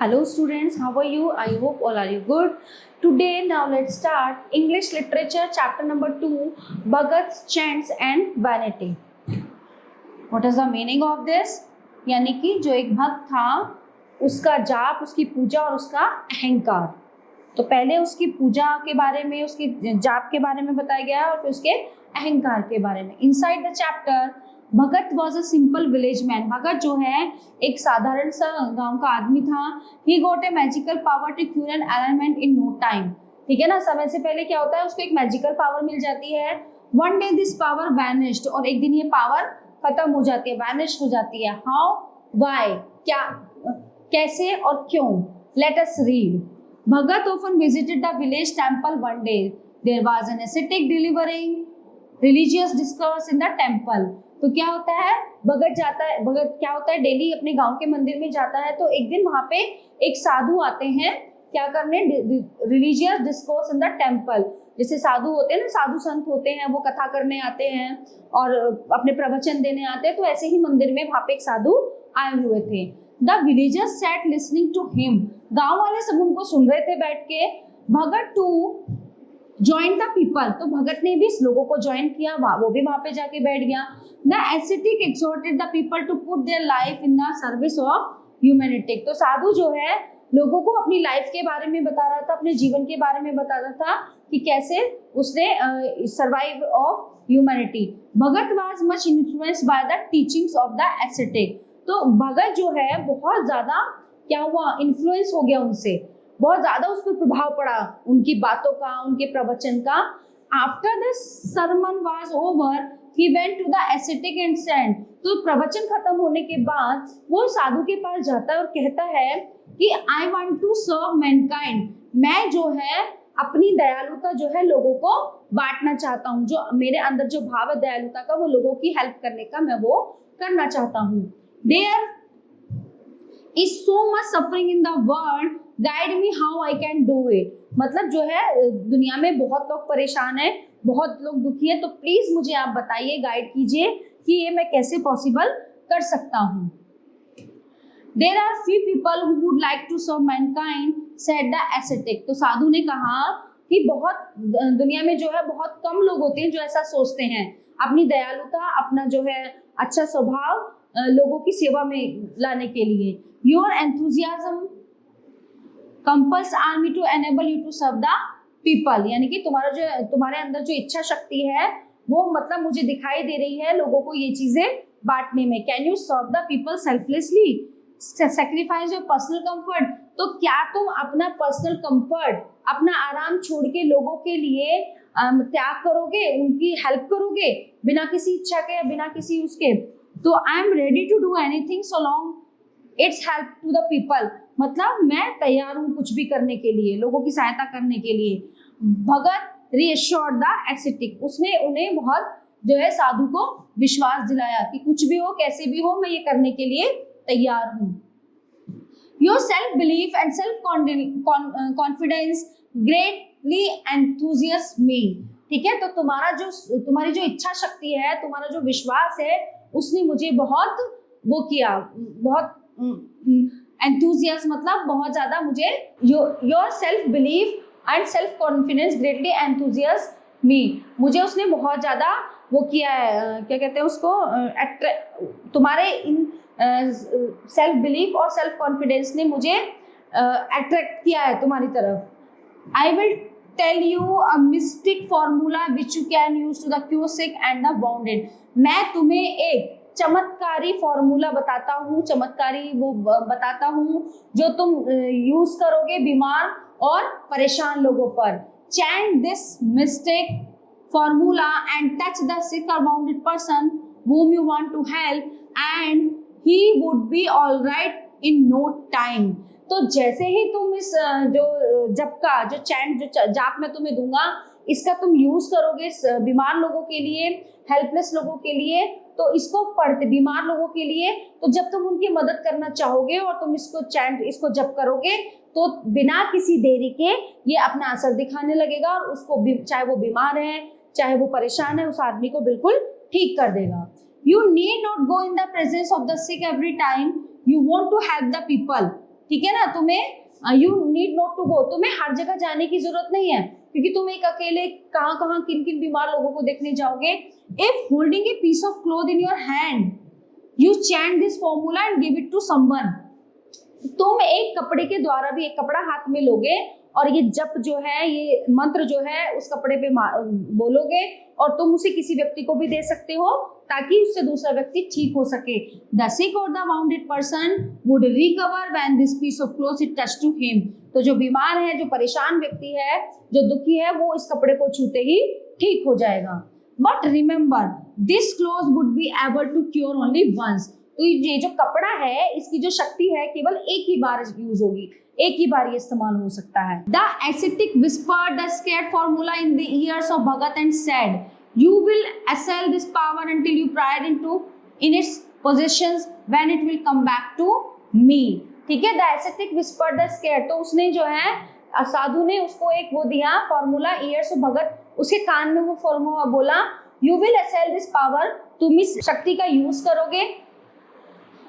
Hello students, how are you? I hope all are you good. Today now let's start English literature chapter number 2, Bhagat's chants and vanity. What is the meaning of this? यानी कि जो एक भक्त था उसका जाप, उसकी पूजा और उसका अहंकार. तो पहले उसकी पूजा के बारे में, उसकी जाप के बारे में बताया गया और फिर उसके अहंकार के बारे में. Inside the chapter Bhagat was a simple village man. Bhagat जो है एक साधारण सा गांव का आदमी था. He got a magical power to cure an ailment in no time. ठीक है ना, समय से पहले क्या होता है, उसको एक मैजिकल पावर मिल जाती है. One day this power vanished, और एक दिन ये पावर खत्म हो जाती है, वैनिश हो जाती है. हाउ, वाई, क्या, कैसे और क्यों. Let us read. Bhagat often visited the village temple one day. There was an ascetic delivering religious discourse in the temple. तो क्या होता है, भगत क्या होता है, डेली अपने गांव के मंदिर में जाता है. तो एक दिन वहां पे एक साधु आते हैं क्या करने, religious discourse in the temple. जैसे साधु होते हैं ना, साधु संत होते हैं, वो कथा करने आते हैं और अपने प्रवचन देने आते हैं. तो ऐसे ही मंदिर में वहां पे एक साधु आए हुए थे. The villagers sat listening to him. गांव वाले सब उनको सुन रहे थे बैठ के. Bhagat to join the people. तो भगत ने भी लोगों को ज्वाइन किया, वो भी वहां पे जाके बैठ गया. The ascetic exhorted the people to put their life in the service of humanity. तो साधु जो है लोगों को अपनी लाइफ के बारे में बता रहा था, अपने जीवन के बारे में बता रहा था कि कैसे उसने survive of humanity. Bhagat was much influenced by the teachings of the ascetic. तो भगत जो है बहुत ज्यादा क्या हुआ, इन्फ्लुएंस हो गया उनसे, बहुत ज्यादा उस पर प्रभाव पड़ा उनकी बातों का, उनके प्रवचन का. After the sermon was over he went to the ascetic and said. तो प्रवचन खत्म होने के बाद वो साधु के पास जाता है और कहता है कि I want to serve mankind. मैं जो है अपनी दयालुता जो है लोगों को बांटना चाहता हूँ. जो मेरे अंदर जो भाव है दयालुता का, वो लोगों की हेल्प करने का मैं वो करना चाहता हूँ. There is so much suffering in the world, guide me how I can do it. मतलब जो है दुनिया में बहुत लोग परेशान हैं, बहुत लोग दुखी हैं, तो प्लीज मुझे आप बताइए, गाइड कीजिए कि ये मैं कैसे पॉसिबल कर सकता हूँ. There are few people who would like to serve mankind, said the ascetic. तो साधु ने कहा कि बहुत दुनिया में जो है बहुत कम लोग होते हैं जो ऐसा सोचते हैं, अपनी दयालुता, अपना जो है अच्छा स्वभाव लोगों की सेवा में लाने के लिए. Your enthusiasm compels army to enable you to serve the people. यानी कि तुम्हारे अंदर जो इच्छा शक्ति है वो मतलब मुझे दिखाई दे रही है लोगों को ये चीजें बांटने में. Can you serve the people selflessly, sacrifice your personal comfort. तो क्या तुम अपना पर्सनल कंफर्ट, अपना आराम छोड़ के लोगों के लिए त्याग करोगे, उनकी हेल्प करोगे बिना किसी इच्छा के, बिना किसी उसके. तो I am ready to do anything so long it's help to the people. मतलब मैं तैयार हूँ कुछ भी करने के लिए, लोगों की सहायता करने के लिए. भगत reassured the ascetic. उसने उन्हें बहुत जो है साधु को विश्वास दिलाया कि कुछ भी हो, कैसे भी हो, मैं ये करने के लिए तैयार हूँ. Your self belief and self confidence greatly enthusiasm me. ठीक है, तो तुम्हारी जो इच्छा शक्ति है, तुम्हारा जो विश्वास है, उसने मुझे बहुत वो किया, बहुत enthusiasm मतलब बहुत ज्यादा मुझे. Your self belief and self confidence greatly enthusiasm me. मुझे उसने बहुत ज्यादा वो किया है, क्या कहते हैं उसको, तुम्हारे इन सेल्फ बिलीफ और सेल्फ कॉन्फिडेंस ने मुझे अट्रैक्ट किया है तुम्हारी तरफ. I will tell you a mystic formula which you can use to the cure sick and the wounded. मैं तुम्हें एक चमत्कारी फॉर्मूला बताता हूँ, चमत्कारी वो बताता हूँ जो तुम यूज करोगे बीमार और परेशान लोगों पर. Chant this mystic formula and touch the sick or wounded person whom you want to help and he would be all right in no time. तो जैसे ही तुम इस जो जप का जो चैंट जो जाप मैं तुम्हें दूंगा, इसका तुम यूज करोगे बीमार लोगों के लिए, हेल्पलेस लोगों के लिए, तो इसको पढ़ते बीमार लोगों के लिए, तो जब तुम उनकी मदद करना चाहोगे और तुम इसको जप करोगे, तो बिना किसी देरी के ये अपना असर दिखाने लगेगा और उसको चाहे वो बीमार है, चाहे वो परेशान है, उस आदमी को बिल्कुल ठीक कर देगा. You need not go in the presence of the sick every time you want to help the people. ठीक है ना, तुम्हें you need not to go, तुम्हें हर जगह जाने की जरूरत नहीं है, क्योंकि तुम एक अकेले कहाँ कहाँ किन किन बीमार लोगों को देखने जाओगे। If holding a piece of cloth in your hand you chant this formula and give it to someone, तुम एक कपड़े के द्वारा भी एक कपड़ा हाथ में लोगे और ये जप जो है, ये मंत्र जो है उस कपड़े पे बोलोगे और तुम उसे किसी व्यक्ति को भी दे सकते हो ताकि उससे दूसरा व्यक्ति ठीक हो सके। द सिक और the wounded person would recover when this piece of cloth is touch to him, तो जो बीमार है, जो परेशान व्यक्ति है, जो दुखी है, वो इस कपड़े को छूते ही ठीक हो जाएगा। But remember this cloth would be able to cure only once, तो ये जो कपड़ा है इसकी जो शक्ति है केवल एक ही बार यूज होगी, एक ही बार ये इस्तेमाल हो सकता है। The ascetic whispered the scared formula in the ears of Bhagat and said, "You will assail this power until you pry it into in its possessions, when it will come back to me." ठीक है, the ascetic whispered the scared, तो उसने जो है साधु ने उसको एक वो दिया फॉर्मूला, ईयर्स ऑफ भगत, उसके कान में वो फॉर्मूला बोला, you will assail this power, तुम इस शक्ति का यूज करोगे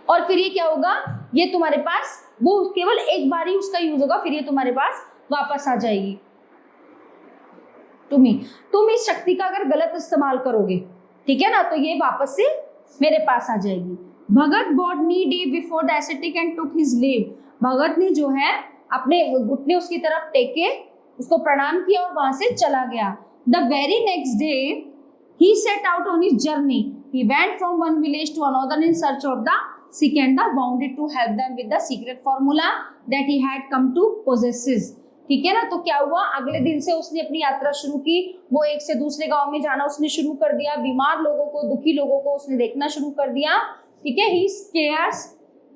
और फिर ये क्या होगा, ये तुम्हारे पास, वो केवल एक बार ही उसका यूज होगा, फिर ये तुम्हारे पास वापस आ जाएगी। तुम इस शक्ति का अगर गलत इस्तेमाल करोगे, ठीक है ना, तो ये वापस से मेरे पास आ जाएगी। Bhagat bowed knee deep before the ascetic and took his leave, Bhagat ने जो है अपने घुटने उसकी तरफ टेके, उसको प्रणाम किया और वहां से चला गया। The very next day he set out on his journey, he went from one village to another in search of the sick and the wounded to help them with the secret formula that he had come to possess। ठीक है ना, तो क्या हुआ, अगले दिन से उसने अपनी यात्रा शुरू की, वो एक से दूसरे गांव में जाना उसने शुरू कर दिया, बीमार लोगों को, दुखी लोगों को उसने देखना शुरू कर दिया। ठीक है, ही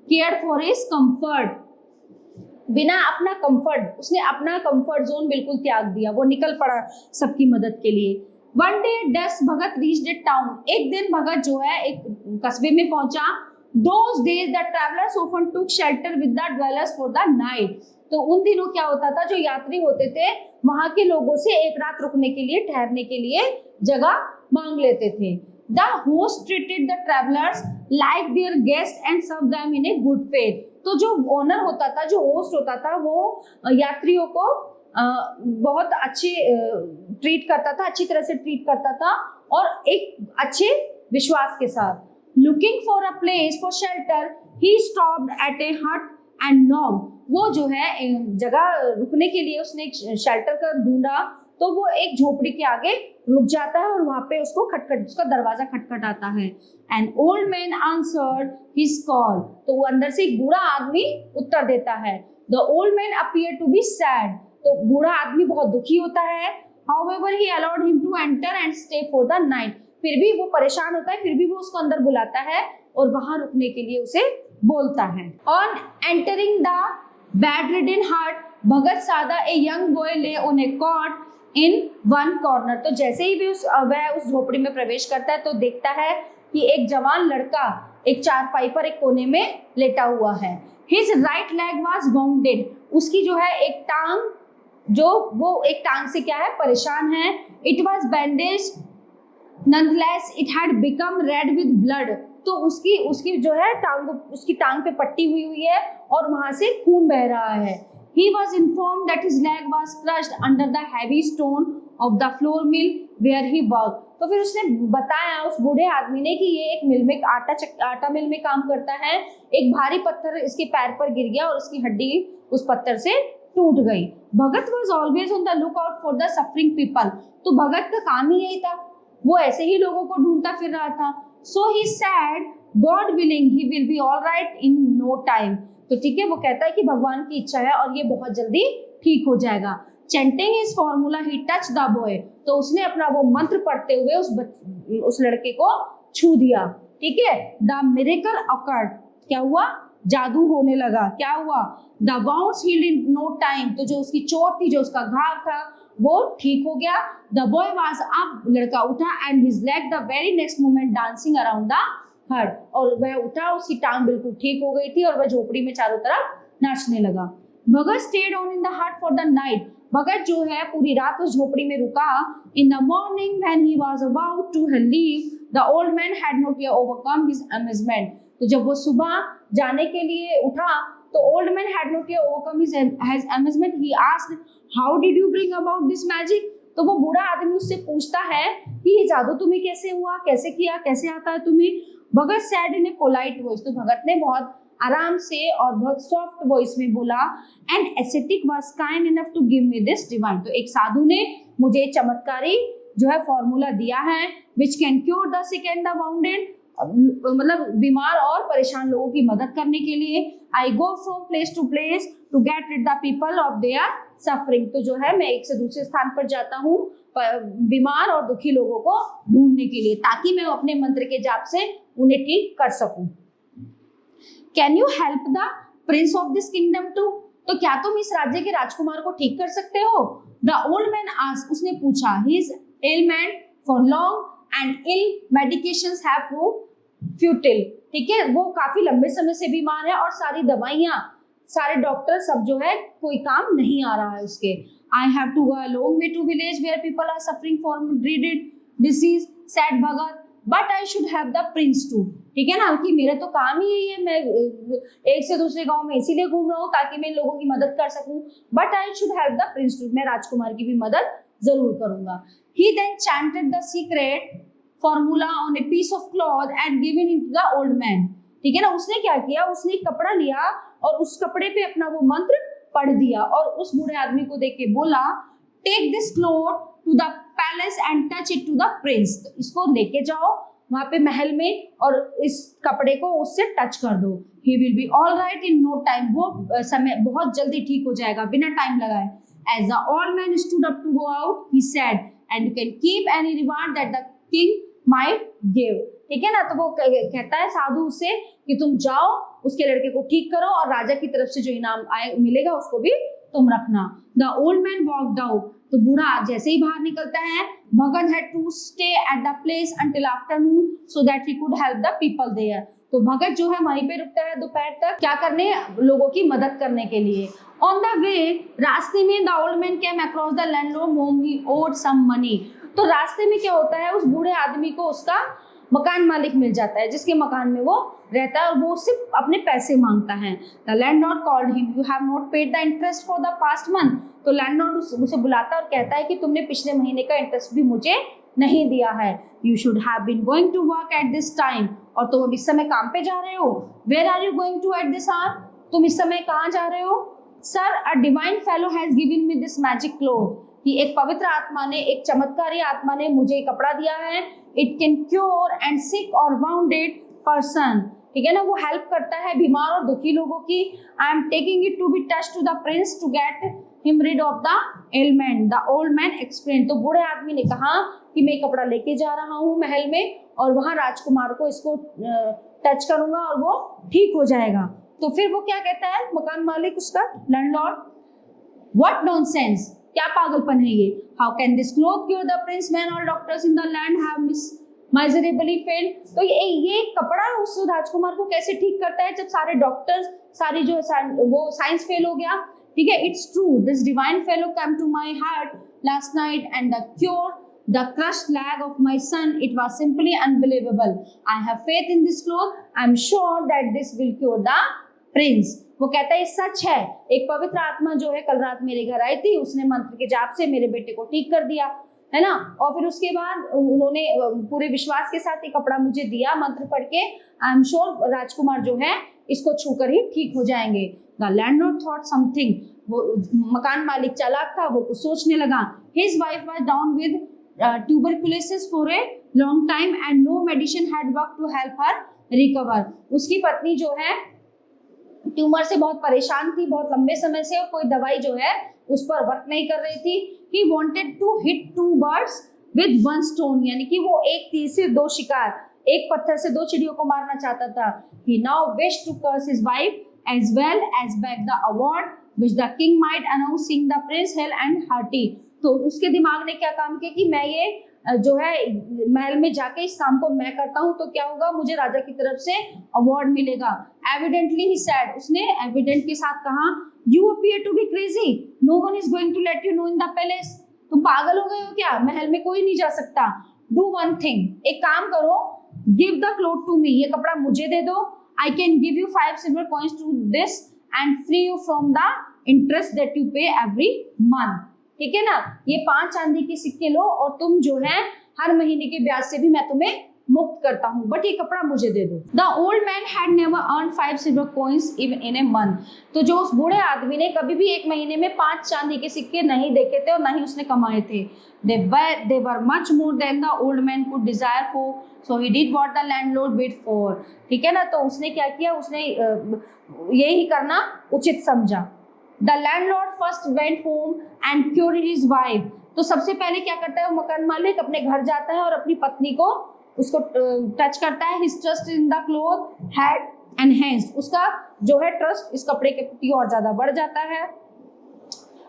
केयर्ड फॉर हिज कंफर्ट, बिना अपना कंफर्ट, उसने अपना कंफर्ट जोन बिल्कुल त्याग दिया, वो निकल पड़ा सबकी मदद के लिए। वन डे डस्ट भगत रीच्ड ए टाउन, एक दिन भगत जो है एक कस्बे में पहुंचा। Those days the travelers often took shelter with the dwellers for the night, तो उन दिनों क्या होता था, जो यात्री होते थे वहां के लोगों से एक रात रुकने के लिए, ठहरने के लिए जगह मांग लेते थे। The host treated the travelers like their guests and served them in a good faith, तो जो ओनर होता था, जो होस्ट होता था, वो यात्रियों को बहुत अच्छे ट्रीट करता था, अच्छी तरह से ट्रीट करता था और एक अच्छे विश्वास के साथ। Looking for a place for shelter, he stopped at a hut and knocked, वो जो है जगह रुकने के लिए उसने एक शेल्टर का ढूंढा, तो वो एक झोपड़ी के आगे रुक जाता है और वहां पे उसको खटखट, उसका दरवाजा खटखटाता है। An old man answered his call, तो वो अंदर से एक बूढ़ा आदमी उत्तर देता है। The old man appeared to be sad, तो बूढ़ा आदमी बहुत दुखी होता है। However, he allowed him to enter and stay for the night, फिर भी वो परेशान होता है, फिर भी वो उसको अंदर बुलाता है और वहां रुकने के लिए उसे बोलता है। ऑन एंटरिंग द बेड-रिडन हट, भगत सादा ए यंग बॉय ले on A caught in one corner, तो जैसे ही भी वह उस झोपड़ी में प्रवेश करता है तो देखता है कि एक जवान लड़का एक चारपाई पर एक कोने में लेटा हुआ है। His right leg was bounded, उसकी जो है एक टांग, जो वो एक टांग से क्या है, परेशान है। It was bandage nonetheless it had become red with blood, तो उसकी जो है उसकी टांग पे पट्टी हुई है और वहां से खून बह रहा है। He was informed that his leg was crushed under the heavy stone of the flour mill where he worked, तो फिर उसने बताया उस बूढ़े आदमी ने कि ये एक मिल में आटा मिल में काम करता है, एक भारी पत्थर इसके पैर पर गिर गया और उसकी हड्डी उस पत्थर से टूट गई। भगत was always on the lookout for the suffering people, तो भगत का काम ही यही था, वो ऐसे ही लोगों को ढूंढता फिर रहा था। So he said, God willing, he will be all right in no time, तो ठीक है, वो कहता है कि भगवान की इच्छा है और ये बहुत जल्दी ठीक हो जाएगा। Chanting his formula, he touched the boy, तो उसने अपना वो मंत्र पढ़ते हुए उस लड़के को छू दिया। ठीक है, The miracle occurred, क्या हुआ, जादू होने लगा। क्या हुआ, The wounds healed in no time, तो जो उसकी चोट थी, जो उसका घाव था, वो ठीक हो गया। The boy was up, लड़का उठा, and his leg the very next moment dancing around the hut, और वह उठा, उसकी टांग बिल्कुल ठीक हो गई थी और वह झोपड़ी में चारों तरफ नाचने लगा। भगत stayed on in the hut for the night, भगत जो है पूरी रात उस झोपड़ी में रुका। In the morning when he was about to leave, the old man had not yet overcome his amazement, तो जब वो सुबह जाने के लिए उठा तो old man had not yet overcome his amazement. He asked, how did you bring about this magic? तो वो बूढ़ा आदमी उससे पूछता है कि ये जादू तुम्हें कैसे हुआ, कैसे किया, कैसे आता है तुम्हें? भगत said in a polite voice. तो भगत ने बहुत आराम से और बहुत सॉफ्ट वॉइस में बोला, N ascetic was kind enough to give me this divine. तो एक साधु ने मुझे चमत्कारी जो है फॉर्मूला दिया है, which can cure the sick and the wounded, मतलब बीमार और परेशान लोगों की मदद करने के लिए. I go from place to place to get rid the people of their suffering. तो जो है मैं एक से दूसरे स्थान पर जाता हूँ बीमार और दुखी लोगों को ढूंढने के लिए, ताकि मैं अपने मंत्र के जाप से उन्हें ठीक कर सकूं. Can you help the prince of this kingdom too? तो क्या तुम इस राज्य के राजकुमार को ठीक कर सकते हो? द ओल्ड मैन आस्क्ड, उसने पूछा. He is ailment for long and ill medications have proved futile. ठीक है, वो काफी लंबे समय से बीमार है और सारी दवाइयां, सारे डॉक्टर सब जो है कोई काम नहीं आ रहा है उसके. I have to go a long way to village where people are suffering from dreaded disease, said Bhagat, but I should have the prince too. ठीक है ना, कि मेरा तो काम ही यही है, मैं एक से दूसरे गांव में इसीलिए घूम रहा हूँ ताकि मैं इन लोगों की मदद कर सकूं. But I should help the prince too, मैं राजकुमार की भी मदद जरूर करूंगा. He then chanted the secret formula on a piece of cloth and given it to the old man. ठीक है ना, उसने क्या किया, उसने एक कपड़ा लिया और उस कपड़े पे अपना वो मंत्र पढ़ दिया और उस बूढ़े आदमी को देख के बोला, take this cloth to the palace and touch it to the prince. तो इसको लेके जाओ वहां पे महल में और इस कपड़े को उससे टच कर दो. He will be all right in no time, वो समय बहुत जल्दी ठीक हो जाएगा बिना टाइम लगाए. As the old man stood up to go out, he said, and you can keep any reward that the king might give. ठीक है ना, तो वो कहता है साधु उससे कि तुम जाओ उसके लड़के को ठीक करो और राजा की तरफ से जो इनाम आए मिलेगा उसको भी तुम रखना. The old man walked out. तो बूढ़ा जैसे ही बाहर निकलता है, Bhagat had to stay at the place until afternoon so that he could help the people there. तो भगत जो है वहीं पे रुकता है दोपहर तक, क्या करने, लोगों की मदद करने के लिए. ऑन द वे, रास्ते में the old man came across the landlord home he owed some money. तो रास्ते में क्या होता है, उस बूढ़े आदमी को उसका मकान मालिक मिल जाता है जिसके मकान में वो रहता है और वो उससे अपने पैसे मांगता है. The landlord called him, you have not paid the interest for the past month. तो लैंडलॉर्ड उसे बुलाता है और कहता है कि तुमने पिछले महीने का इंटरेस्ट भी मुझे नहीं दिया है. You should have been going to work at this time. और तुम अब इस समय काम पे जा रहे हो. Where are you going to at this hour? तुम इस समय कहाँ जा रहे हो? Sir, a divine fellow has given me this magic cloth. कि एक पवित्र आत्मा ने, एक चमत्कारी आत्मा ने मुझे कपड़ा दिया है. It can cure and sick or wounded person. ठीक है ना, वो हेल्प करता है बीमार और दुखी लोगों की. I am taking it to be touch to the prince to get him rid of the ailment, the old man explain. तो बूढ़े आदमी ने कहा कि मैं कपड़ा लेके जा रहा हूँ महल में और वहां राजकुमार को इसको टच करूंगा और वो ठीक हो जाएगा. तो फिर वो क्या कहता है मकान मालिक, उसका लैंडलॉर्ड, व्हाट नॉनसेंस, क्या पागलपन है ये. How can this cloth cure the Prince man all doctors in the land have miserably failed. तो ये कपड़ा उस राजकुमार को कैसे ठीक करता है जब सारे डॉक्टर्स, सारी जो वो साइंस फेल हो गया. ठीक है, it's true, this divine fellow come to my heart last night and the cure the crushed leg of my son. It was simply unbelievable. I have faith in this cloth. I am sure that this will cure the prince. वो कहता है सच है, एक पवित्र आत्मा जो है कल रात मेरे घर आई थी, उसने मंत्र के जाप से मेरे बेटे को ठीक कर दिया है ना. और फिर उसके बाद उन्होंने पूरे विश्वास के साथ ये कपड़ा मुझे दिया मंत्र पढ़ के. आई एम श्योर राजकुमार जो है इसको छूकर ही ठीक हो जाएंगे. The landlord thought something. वो मकान मालिक चालाक था, वो कुछ सोचने लगा. His wife was down with tuberculosis for a long time and no medicine had worked to help her recover. उसकी पत्नी जो है ट्यूमर से बहुत परेशान थी बहुत लंबे समय से और कोई दवाई जो है उस पर वर्क नहीं कर रही थी. He wanted to hit 2 birds with 1 stone, यानी कि वो एक तीर से 2 शिकार, एक पत्थर से 2 चिड़ियों को मारना चाहता था. He now wished to curse his wife as well as beg the award which the king might announce, seeing the prince hale and hearty. तो उसके दिमाग ने क्या काम किया कि मैं ये जो है महल में जाके इस काम को मैं करता हूँ तो क्या होगा, मुझे राजा की तरफ से अवार्ड मिलेगा. एविडेंटली ही सैड, उसने एविडेंट के साथ कहा, you appear to be crazy, no one is going to let you know in the palace. तुम पागल हो गए हो क्या, महल में कोई नहीं जा सकता. डू वन थिंग, एक काम करो, give the cloth to me, ये कपड़ा मुझे दे दो. I can give you 5 silver coins to this and free you from the interest that you pay every month. ठीक है ना, ये 5 चांदी के सिक्के लो और तुम जो है हर महीने के ब्याज से भी मैं तुम्हें मुक्त करता हूँ, बट ये कपड़ा मुझे दे दो। The old man had never earn 5 silver coins even in a month. तो जो उस बूढ़े आदमी ने कभी भी एक महीने में 5 चांदी के सिक्के नहीं देखे थे और ना ही उसने कमाए थे। They were much more than the old man could desire for, so he did what the landlord bid for। ठीक है ना, तो उसने क्या किया, उसने यही करना उचित समझा। The landlord first went home and cured his wife। तो सबसे पहले क्या करता है वो मकान मालिक, अपने घर जाता है और अपनी पत्नी को उसको टच करता है। His trust in the cloth had enhanced। उसका जो है ट्रस्ट इस कपड़े के प्रति और ज्यादा बढ़ जाता है।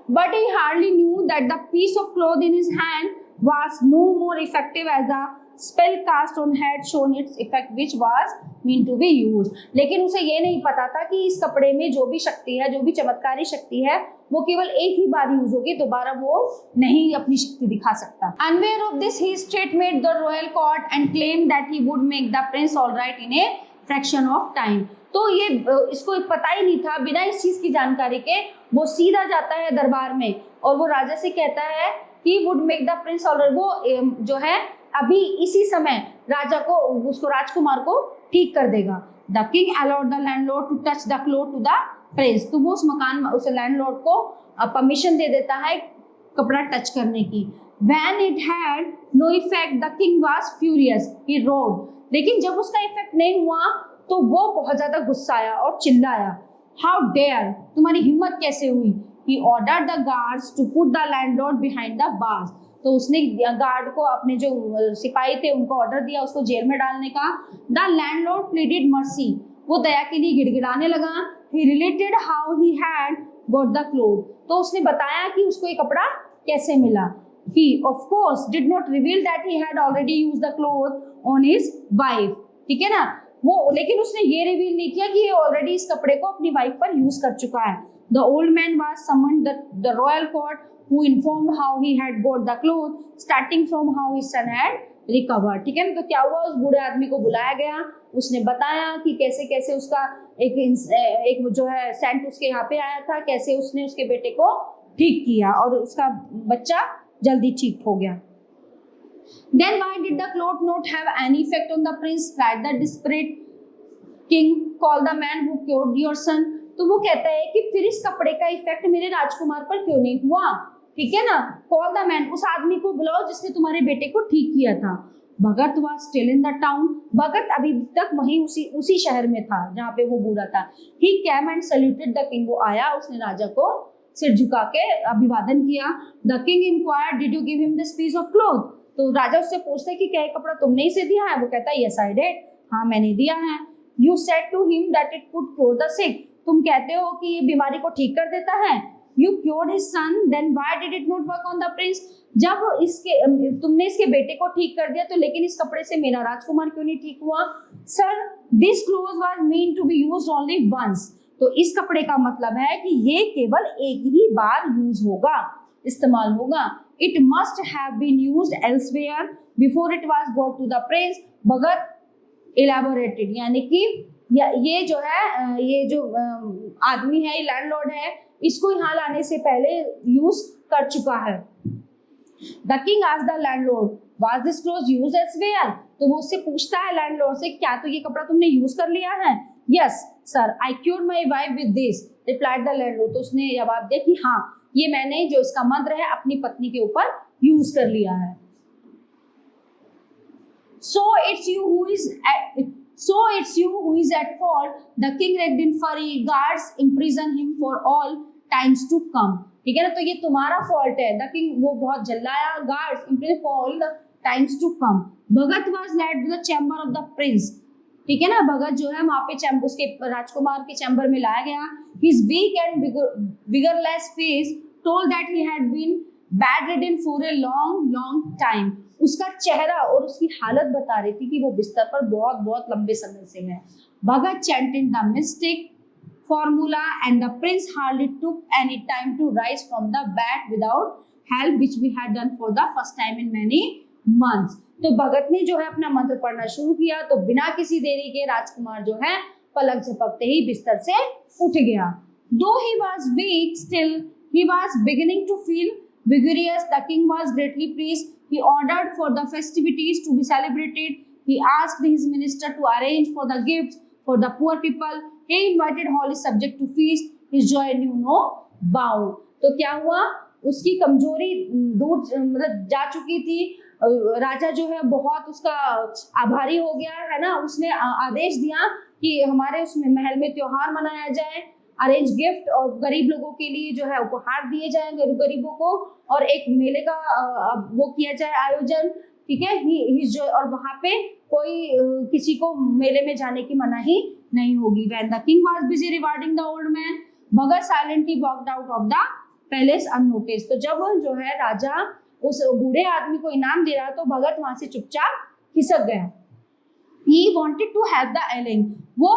But he hardly knew that the piece of cloth in his hand was no more effective as the spell cast on had shown its effect which was meant to be used। लेकिन उसे ये नहीं पता था कि इस कपड़े में जो भी शक्ति है, जो भी चमत्कारी शक्ति है, वो केवल एक ही बार यूज होगी, दोबारा वो नहीं अपनी शक्ति दिखा सकता। Unaware of this, he straight made the royal court and claimed that he would make the prince all right in a fraction of time। तो ये इसको पता ही नहीं था, बिना इस चीज की जानकारी के वो सीधा जाता है दरबार में और वो राजा से कहता है कि would make the Prince all right. वो जो है अभी इसी समय राजा को, उसको राजकुमार को ठीक कर देगा। The king allowed the landlord to touch the cloth to the prince. तो वो उस लैंडलॉर्ड को परमिशन दे देता है कपड़ा टच करने की। When it had no effect, the king was furious. He roared। लेकिन जब उसका इफेक्ट नहीं हुआ तो वो बहुत ज्यादा गुस्सा आया और चिल्लाया, How dare, तुम्हारी हिम्मत कैसे हुई। He ordered the guards to put the landlord behind the bars। तो उसने गार्ड को, अपने जो सिपाही थे उनको ऑर्डर दिया उसको जेल में डालने का। The landlord pleaded mercy। वो दया के लिए गिड़गिड़ाने लगा। He related how he had got the cloth। तो उसने बताया कि उसको ये कपड़ा कैसे मिला। He of course did not reveal that he had already used the cloth on his wife। ठीक है ना, वो लेकिन उसने ये रिवील नहीं किया कि ये ऑलरेडी इस कपड़े को अपनी वाइफ पर यूज कर चुका है। The old man was summoned the royal court, who informed how he had got the cloth, starting from how his son had recovered। ठीक है ना, तो क्या हुआ, उस बूढ़े आदमी को बुलाया गया, उसने बताया कि कैसे कैसे उसका एक जो है सेंट उसके यहाँ पे आया था, कैसे उसने उसके बेटे को ठीक किया और उसका बच्चा जल्दी ठीक हो गया। Then why did the cloth not have any effect on the prince? Cried the desperate king, call the man who cured your son। तो वो कहता है कि फिर इस कपड़े का इफेक्ट मेरे राजकुमार पर क्यों नहीं हुआ। ठीक है ना, कॉल द मैन, उस आदमी को बुलाओ जिसने तुम्हारे बेटे को ठीक किया था। भगत was still in the town। भगत अभी तक वहीं उसी शहर में था जहाँ पे वो बूढ़ा था। He came and saluted the king। वो आया, उसने राजा को सिर झुका के अभिवादन किया। The king inquired, did you give him this piece of cloth? तो राजा उससे पूछता है कि क्या ये कपड़ा तुमने इसे दिया है। वो कहता है yes I did। हाँ मैंने दिया है। You said to him that it could cure the sick। तुम कहते हो कि ये बीमारी को ठीक कर देता है। You cured his son, then why did it not work on the prince? जब तुमने इसके बेटे को ठीक कर दिया तो लेकिन इस कपड़े से मेरा राजकुमार क्यों नहीं ठीक हुआ। Sir, this cloth was meant to be used only once। तो इस कपड़े का मतलब है कि ये केवल एक ही बार यूज होगा, इस्तेमाल होगा। It must have been used elsewhere before it was brought to the prince। Bhagat elaborated, यानी कि ये जो है, ये जो आदमी है, लैंडलॉर्ड है, इसको यहाँ लाने से पहले यूज कर चुका है। The king asked the landlord, was this cloth used elsewhere? तो वो उससे पूछता है लैंडलॉर्ड से, क्या तो ये कपड़ा तुमने यूज कर लिया है। Yes sir, I cured my wife with this, replied the landlord। तो उसने जवाब दिया कि हाँ, ये मैंने जो इसका मंत्र है अपनी पत्नी के ऊपर यूज कर लिया है। So it's you who is at fault। The king racked in fury, guards imprison him for all times to come। ठीक है ना, तो ये तुम्हारा फॉल्ट है। द किंग, वो बहुत जल्लाया, guards imprison for all the times to come. Bhagat was led to the chamber of the prince. ठीक है ना, भगत जो है वहां पे चैम्बर, उसके राजकुमार के चैम्बर में लाया गया। His weak and vigourless face told that he had been bedridden for a long time. उसका चेहरा और उसकी हालत बता रही थी कि वो बिस्तर पर बहुत लंबे समय से है। Bhagat chanted the mystic formula and the prince hardly took any time to rise from the bed without help, which we had done for the first time in many months। तो भगत ने जो है अपना मंत्र पढ़ना शुरू किया तो बिना किसी देरी के राजकुमार जो है पलक झपकते ही बिस्तर से उठ गया। Though he was weak, still he was beginning to feel vigorous. The king was greatly pleased. He ordered for the festivities to be celebrated. He asked his minister to arrange for the gifts for the poor people. He invited all his subjects to feast. His joy knew no bound. तो क्या हुआ, उसकी कमजोरी दूर मतलब जा चुकी थी। राजा जो है बहुत उसका आभारी हो गया है ना, उसने आदेश दिया कि हमारे उसमें महल में त्योहार मनाया जाए, अरेंज गिफ्ट और गरीब लोगों के लिए जो है उपहार दिए जाए गरीबों को, और एक मेले का वो किया जाए आयोजन, ठीक है। ही जो और वहां पे कोई किसी को मेले में जाने की मनाही नहीं होगी। When the king was busy rewarding the old man, Bhagat silently walked out of the palace unnoticed। तो जब जो है राजा उस बूढ़े आदमी को इनाम दे रहा तो भगत वहां से चुपचाप खिसक गया। He wanted to help the ailing, वो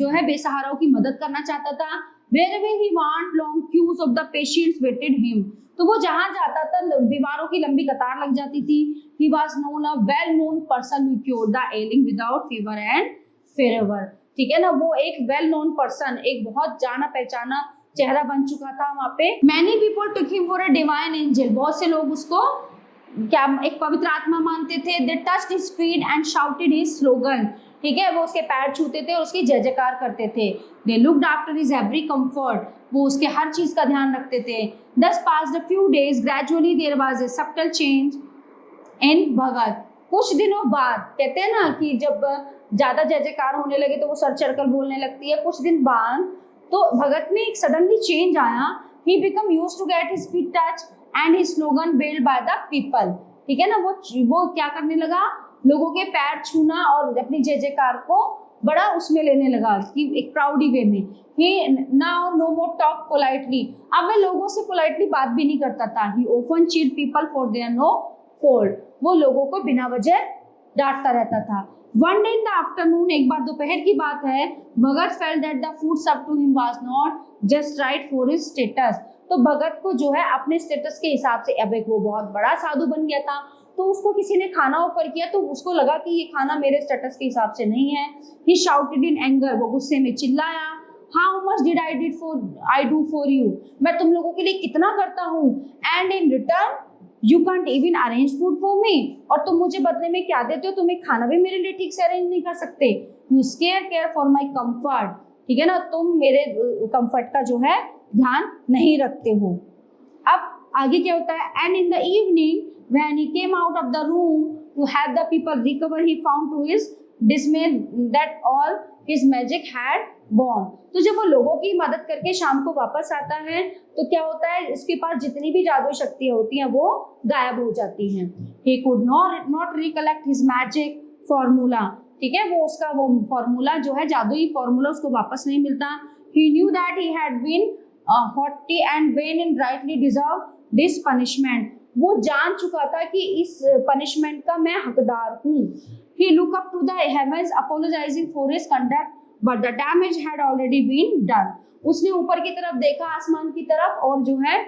जो है बेसहाराओं की मदद करना चाहता था। Wherever he went, long queues of the patients waited him, तो वो जहां जाता था बीमारों की लंबी कतार लग जाती थी। He was known a well-known person who cured the ailing without fever and favor, ठीक है ना, वो एक वेल नोन पर्सन, एक बहुत जाना पहचाना चेहरा बन चुका था वहां पे। Many people took him for a divine angel, बहुत से लोग उसको क्या एक पवित्र आत्मा मानते थे। They touched his feet and shouted his slogan, ठीक है, वो उसके पैर छूते थे और उसकी जय जयकार करते थे। They looked after his every comfort, वो उसके हर चीज का ध्यान रखते थे। Thus passed a few days, gradually there was a subtle change in भगत। कुछ दिनों बाद, कहते हैं ना कि जब ज्यादा जय जयकार होने लगे तो वो सर चढ़कर बोलने लगती है, कुछ दिन बाद तो भगत में एक सडनली चेंज आया। He become used to get his feet touched and his slogan wailed by the people, ठीक है ना, वो क्या करने लगा, लोगों के पैर छूना और अपनी जय जयकार को बड़ा उसमें लेने लगा कि एक प्राउडी वे में। He now no more talk politely, अब मैं लोगों से पोलाइटली बात भी नहीं करता था। He often cheered people for their no fault, वो लोगों को बिना वजह डांटता रहता था। One day in the afternoon, एक बार दोपहर की बात है, भगत felt that the food served to him was not just right for his status, तो भगत को जो है अपने स्टेटस के हिसाब से, अब एक वो बहुत बड़ा साधु बन गया था तो उसको किसी ने खाना ऑफर किया तो उसको लगा कि ये खाना मेरे स्टेटस के हिसाब से नहीं है। He shouted in anger, वो गुस्से में चिल्लाया, How much did I do for you, मैं तुम लोगों के लिए कितना करता हूँ, and in return you can't even arrange food for me, और तुम मुझे बदले में क्या देते हो, तुम एक खाना भी मेरे लिए ठीक से अरेंज नहीं कर सकते। You care for my comfort, ठीक है ना, तुम मेरे कंफर्ट का जो है ध्यान नहीं रखते हो। अब आगे क्या होता है, and in the evening when he came out of the room to have the people recover, he found to his dismay that all his magic had gone, तो जब वो लोगों की मदद करके शाम को वापस आता है तो क्या होता है, इसके पास जितनी भी जादुई शक्तियां होती हैं वो गायब हो जाती हैं। He could not recollect his magic formula, ठीक है, वो उसका वो फॉर्मूला जो है जादुई फॉर्मूला उसको वापस नहीं मिलता। He knew that he had been haughty and vain and rightly deserved this punishment, वो जान चुका था कि इस पनिशमेंट का मैं हकदार हूँ। He looked up to the heavens apologizing for his conduct, but the damage had already been done, उसने ऊपर की तरफ देखा, आसमान की तरफ, और जो है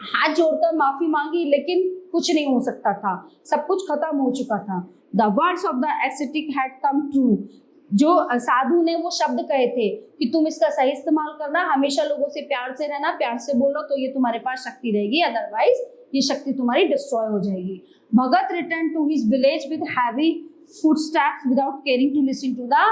हाथ जोड़कर माफी मांगी, लेकिन कुछ नहीं हो सकता था, सब कुछ खत्म हो चुका था। The words of the ascetic had come true, जो साधु ने वो शब्द कहे थे कि तुम इसका सही इस्तेमाल करना, हमेशा लोगों से प्यार से रहना, प्यार से बोलो तो ये तुम्हारे पास शक्ति रहेगी, अदरवाइज ये शक्ति तुम्हारी डिस्ट्रॉय हो जाएगी। Bhagat return to his village with heavy footsteps without caring to listen to the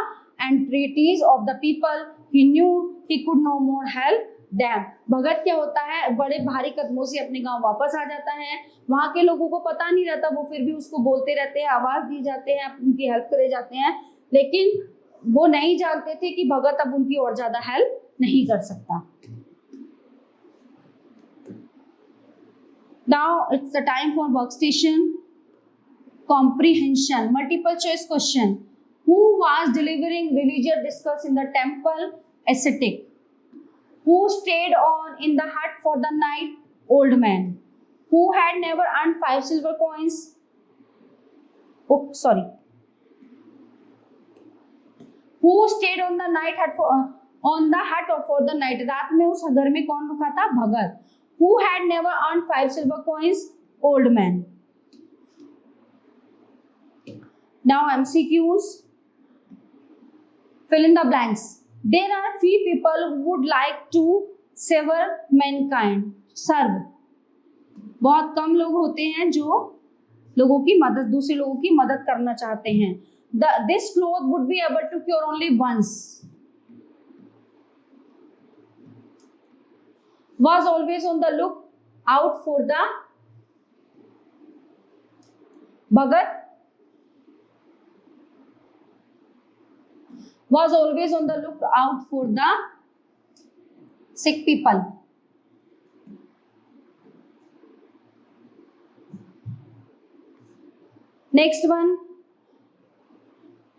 entreaties of the people. He knew he could no more help them. भगत क्या होता है, बड़े भारी कदमों से अपने गांव वापस आ जाता है। वहां के लोगों को पता नहीं रहता, वो फिर भी उसको बोलते रहते हैं, आवाज दी जाते हैं, उनकी हेल्प करे जाते हैं, लेकिन वो नहीं जानते थे कि भगत अब उनकी और ज्यादा हेल्प नहीं कर सकता। Now it's the time for workstation comprehension. Multiple choice question. Who was delivering religious discourse in the temple? Ascetic. Who stayed on in the hut for the night? Old man. Who had never earned 5 silver coins? Oh, sorry. Who stayed on the night hut on the hut for the night? रात में उस घर में कौन रुका था? भगत. Who had never earned 5 silver coins? Old man. Now MCQs. Fill in the blanks. There are few people who would like to sever mankind. Serve, बहुत कम लोग होते हैं जो लोगों की मदद, दूसरे लोगों की मदद करना चाहते हैं. This cloth would be able to cure only once. Was always on the look out for the Bhagat was always on the look out for the sick people. Next one,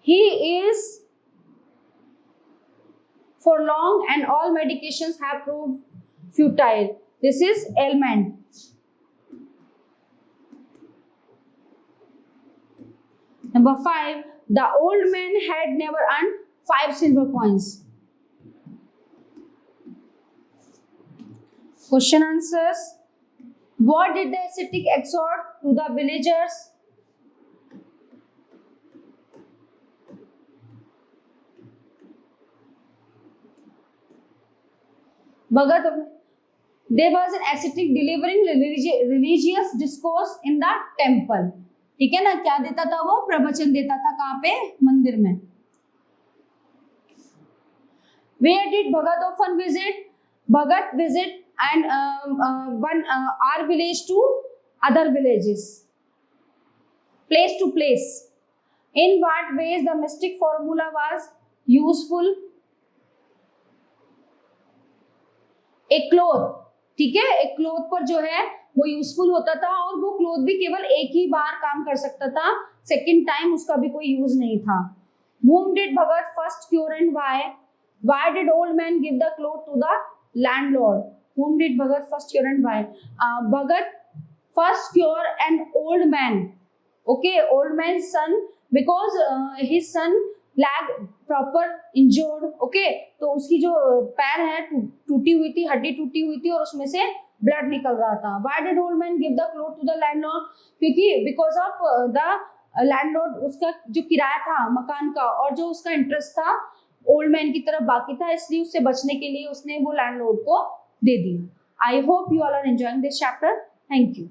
he is for long and all medications have proved futile. This is ailment. Number 5, the old man had never earned 5 silver coins. Question answers. What did the ascetic exhort to the villagers? Bhagat, there was an ascetic delivering religious discourse in the temple. ठीक है ना, क्या देता था वो? प्रवचन देता था. कहाँ पे? मंदिर में. Where did Bhagat often visit? Bhagat visit and our village to other villages, place to place. In what ways the mystic formula was useful? एक क्लोथ, ठीक है, एक क्लोथ पर जो है वो यूजफुल होता था और वो क्लोथ भी केवल एक ही बार काम कर सकता था, सेकंड टाइम उसका भी कोई यूज नहीं था. Whom did Bhagat first cure and why? Why did old man give the cloth to the landlord? Whom did Bhagat first cure and why? Bhagat first cure an old man. Okay, old man's son, because his son leg proper injured. Okay, तो उसकी जो पैर है टूटी हुई थी, हड्डी टूटी हुई थी और उसमें से ब्लड निकल रहा था. Why did old man give the cloth to the landlord? क्योंकि बिकॉज ऑफ द लैंडलॉर्ड, उसका जो किराया था मकान का और जो उसका इंटरेस्ट था ओल्ड मैन की तरफ बाकी था, इसलिए उससे बचने के लिए उसने वो लैंडलॉर्ड को दे दिया. I hope you all are enjoying this chapter. Thank you.